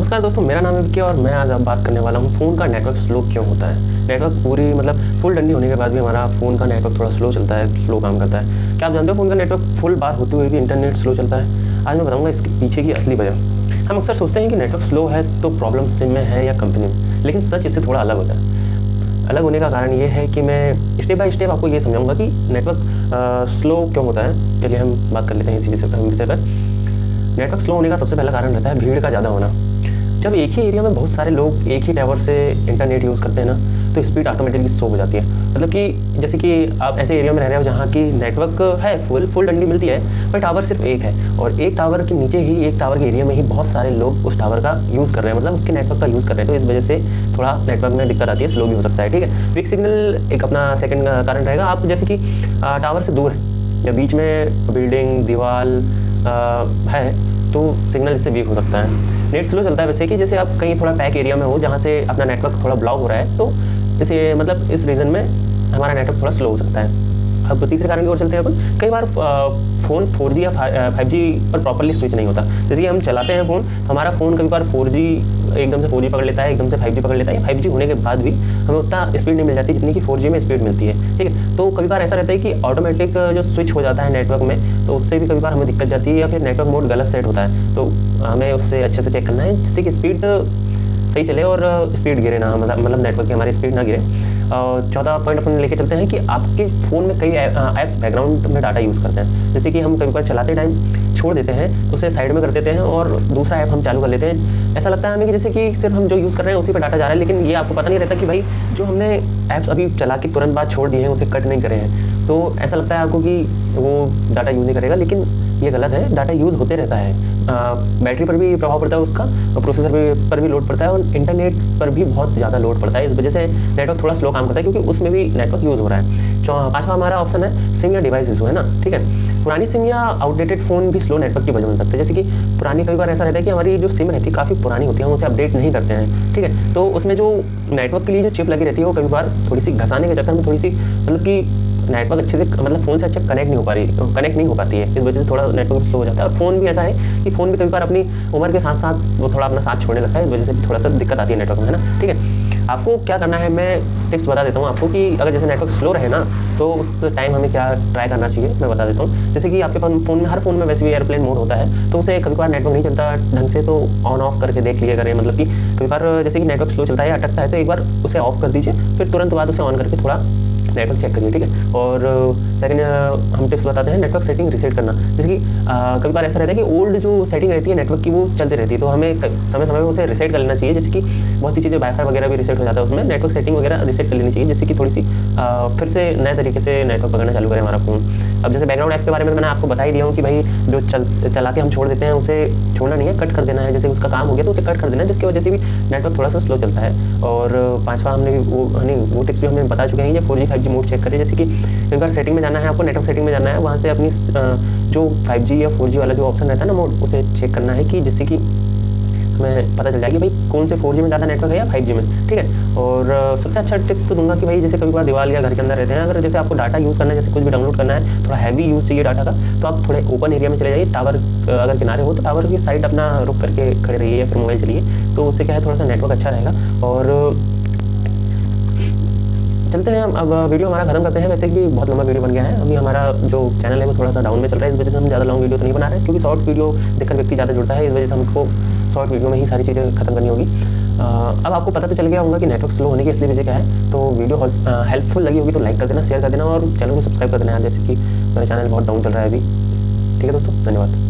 नमस्कार दोस्तों, मेरा नाम है विक्की और मैं आज अब बात करने वाला हूँ फ़ोन का नेटवर्क स्लो क्यों होता है। नेटवर्क पूरी फुल डंडी होने के बाद भी हमारा फ़ोन का नेटवर्क थोड़ा स्लो चलता है, स्लो काम करता है। क्या आप जानते हो फ़ोन का नेटवर्क फुल बार होते हुए भी इंटरनेट स्लो चलता है? आज मैं बताऊँगा इसके पीछे की असली वजह। हम अक्सर सोचते हैं कि नेटवर्क स्लो है तो प्रॉब्लम सिम में है या कंपनी में, लेकिन सच इससे थोड़ा अलग होता है। अलग होने का कारण ये है कि मैं स्टेप बाय स्टेप आपको ये समझाऊँगा कि नेटवर्क स्लो क्यों होता है। चलिए हम बात कर लेते हैं इसी विषय पर। नेटवर्क स्लो होने का सबसे पहला कारण रहता है भीड़ का ज़्यादा होना। जब एक ही एरिया में बहुत सारे लोग एक ही टावर से इंटरनेट यूज़ करते हैं ना, तो स्पीड ऑटोमेटिकली स्लो हो जाती है। मतलब कि जैसे कि आप ऐसे एरिया में रह रहे हो जहाँ की नेटवर्क है, फुल डंडी मिलती है, पर टावर सिर्फ एक है और एक टावर के नीचे ही, एक टावर के एरिया में ही बहुत सारे लोग उस टावर का यूज़ कर रहे हैं, मतलब उसके नेटवर्क का यूज़ कर रहे हैं। तो इस वजह से थोड़ा नेटवर्क में दिक्कत आती है, स्लो भी हो सकता है। ठीक है, वीक सिग्नल एक अपना सेकंड कारण रहेगा। आप जैसे कि टावर से दूर है या बीच में बिल्डिंग, दीवार है, तो सिग्नल इससे वीक हो सकता है। नेट स्लो चलता है वैसे कि जैसे आप कहीं थोड़ा पैक एरिया में हो जहाँ से अपना नेटवर्क थोड़ा ब्लॉक हो रहा है, तो जैसे मतलब इस रीज़न में हमारा नेटवर्क थोड़ा स्लो हो सकता है। अब तीसरे कारण की ओर चलते हैं अपन। कई बार फ़ोन 4G या 5G पर प्रॉपर्ली स्विच नहीं होता। जैसे कि हम चलाते हैं फ़ोन, हमारा फ़ोन कभी बार 4G एकदम से 4G पकड़ लेता है, एकदम से 5G पकड़ लेता है। 5G होने के बाद भी हमें उतना स्पीड नहीं मिल जाती जितनी कि 4G में स्पीड मिलती है। ठीक है, तो कभी बार ऐसा रहता है कि ऑटोमेटिक जो स्विच हो जाता है नेटवर्क में, तो उससे भी कभी बार हमें दिक्कत जाती है, या फिर नेटवर्क मोड गलत सेट होता है। तो हमें उससे अच्छे से चेक करना है जिससे कि स्पीड सही चले और स्पीड गिरे ना, मतलब नेटवर्क की हमारी स्पीड ना गिरे। चौथा पॉइंट अपन लेके चलते हैं कि आपके फ़ोन में कई ऐप्स बैकग्राउंड में डाटा यूज़ करते हैं। जैसे कि हम कभी बार चलाते टाइम छोड़ देते हैं, तो उसे साइड में कर देते हैं और दूसरा ऐप हम चालू कर लेते हैं। ऐसा लगता है हमें कि जैसे कि सिर्फ हम जो यूज़ कर रहे हैं उसी पर डाटा जा रहा है, लेकिन ये आपको पता नहीं रहता कि भाई जो हमने ऐप्स अभी चला के तुरंत बाद छोड़ दिए हैं उसे कट नहीं करे हैं। तो ऐसा लगता है आपको कि वो डाटा यूज़ नहीं करेगा, लेकिन ये गलत है। डाटा यूज़ होते रहता है। बैटरी पर भी प्रभाव पड़ता है उसका, और प्रोसेसर पर भी लोड पड़ता है, और इंटरनेट पर भी बहुत ज़्यादा लोड पड़ता है। इस वजह से नेटवर्क थोड़ा स्लो काम करता है, क्योंकि उसमें भी नेटवर्क यूज़ हो रहा है। पाँचवा हमारा ऑप्शन है सिम या डिवाइस इशू, है ना। ठीक है, पुरानी सिम या आउटडेटेड फ़ोन भी स्लो नेटवर्क की वजह बन सकते हैं। जैसे कि पुरानी कई बार ऐसा रहता है कि हमारी जो सिम रहती है काफ़ी पुरानी होती है, हम उसे अपडेट नहीं करते हैं। ठीक है, तो उसमें जो नेटवर्क के लिए जो चिप लगी रहती है वो कभी बार थोड़ी सी घसाने के चक्कर में थोड़ी सी मतलब कि नेटवर्क अच्छे से मतलब फ़ोन से अच्छे कनेक्ट नहीं हो पाती है। इस वजह से थोड़ा नेटवर्क स्लो हो जाता है। और फ़ोन भी ऐसा है कि फ़ोन भी कभी बार अपनी उम्र के साथ साथ वो थोड़ा अपना साथ छोड़ने लगता है। इस वजह से भी थोड़ा सा दिक्कत आती है नेटवर्क में, है ना। ठीक है, आपको क्या करना है, मैं टिप्स बता देता हूँ आपको कि अगर जैसे नेटवर्क स्लो रहे ना, तो उस टाइम हमें क्या ट्राई करना चाहिए, मैं बता देता हूँ। जैसे कि आपके पास फ़ोन में, हर फ़ोन में वैसे भी एयरप्लेन मोड होता है, तो उसे कभी बार नेटवर्क नहीं चलता ढंग से, तो ऑन ऑफ करके देख लिया करें। मतलब कि कभी बार जैसे कि नेटवर्क स्लो चलता है या अटकता है, तो एक बार उसे ऑफ कर दीजिए, फिर तुरंत बाद उसे ऑन करके थोड़ा नेटवर्क चेक करिए। ठीक है, और सेकंड हम टिप्स बताते हैं, नेटवर्क सेटिंग रीसेट करना। जैसे कि कभी बार ऐसा रहता है कि ओल्ड जो सेटिंग रहती है नेटवर्क की वो चलती रहती है, तो हमें समय समय में उसे रीसेट कर लेना चाहिए। जैसे कि बहुत सी चीज़ें वाईफाई वगैरह भी रीसेट हो जाता है, उसमें नेटवर्क सेटिंग वगैरह रीसेट कर लेनी चाहिए, जिससे कि थोड़ी सी फिर से नए तरीके से नेटवर्क पकड़ना चालू करें हमारा फ़ोन। अब जैसे बैकग्राउंड ऐप के बारे में मैंने आपको बता ही दिया हूँ कि भाई जो चला के हम छोड़ देते हैं उसे छोड़ना नहीं है, कट कर देना है। जैसे उसका काम हो गया तो उसे कट कर देना है, जिसकी वजह से भी नेटवर्क थोड़ा सा स्लो चलता है। और पाँचवा हमने वो टिप्स भी हमें बता चुके हैं कि 4G 5G मोड चेक करें। जैसे कि एक बार सेटिंग में जाना है आपको, नेटवर्क सेटिंग में जाना है, वहाँ से अपनी जो 5G या 4G वाला जो ऑप्शन रहता है ना मोड, उसे चेक करना है कि जिससे कि हमें पता चल जाएगा कि भाई कौन से 4G में ज़्यादा नेटवर्क है या 5G में। ठीक है, और सबसे अच्छा टिप्स तो दूंगा कि भाई जैसे कभी बार दीवार या घर के अंदर रहते हैं, अगर जैसे आपको डाटा यूज़ करना है, जैसे कुछ भी डाउनलोड करना है, थोड़ा हैवी यूज़ चाहिए डाटा का, तो आप थोड़े ओपन एरिया में चले जाइए। टावर अगर किनारे हो तो टावर की साइड अपना रुक करके खड़े रहिए या फिर मोबाइल चलिए, तो उससे क्या है थोड़ा सा नेटवर्क अच्छा रहेगा। और चलते हैं अब वीडियो हमारा खत्म करते हैं। वैसे भी बहुत लंबा वीडियो बन गया है, अभी हमारा जो चैनल है वो थोड़ा सा डाउन में चल रहा है, इस वजह से हम ज़्यादा लॉन्ग वीडियो तो नहीं बना रहे हैं, क्योंकि शॉर्ट वीडियो देखकर व्यक्ति ज़्यादा जुड़ता है। इस वजह से हमको शॉर्ट वीडियो में ही सारी चीज़ें खत्म करनी होगी। अब आपको पता तो चल गया होगा कि नेटवर्क स्लो होने की असली वजह क्या है। तो वीडियो हेल्पफुल लगी होगी तो लाइक कर देना, शेयर कर देना और चैनल को सब्सक्राइब कर देना, जैसे कि मेरा चैनल बहुत डाउन चल रहा है अभी। ठीक है दोस्तों, धन्यवाद।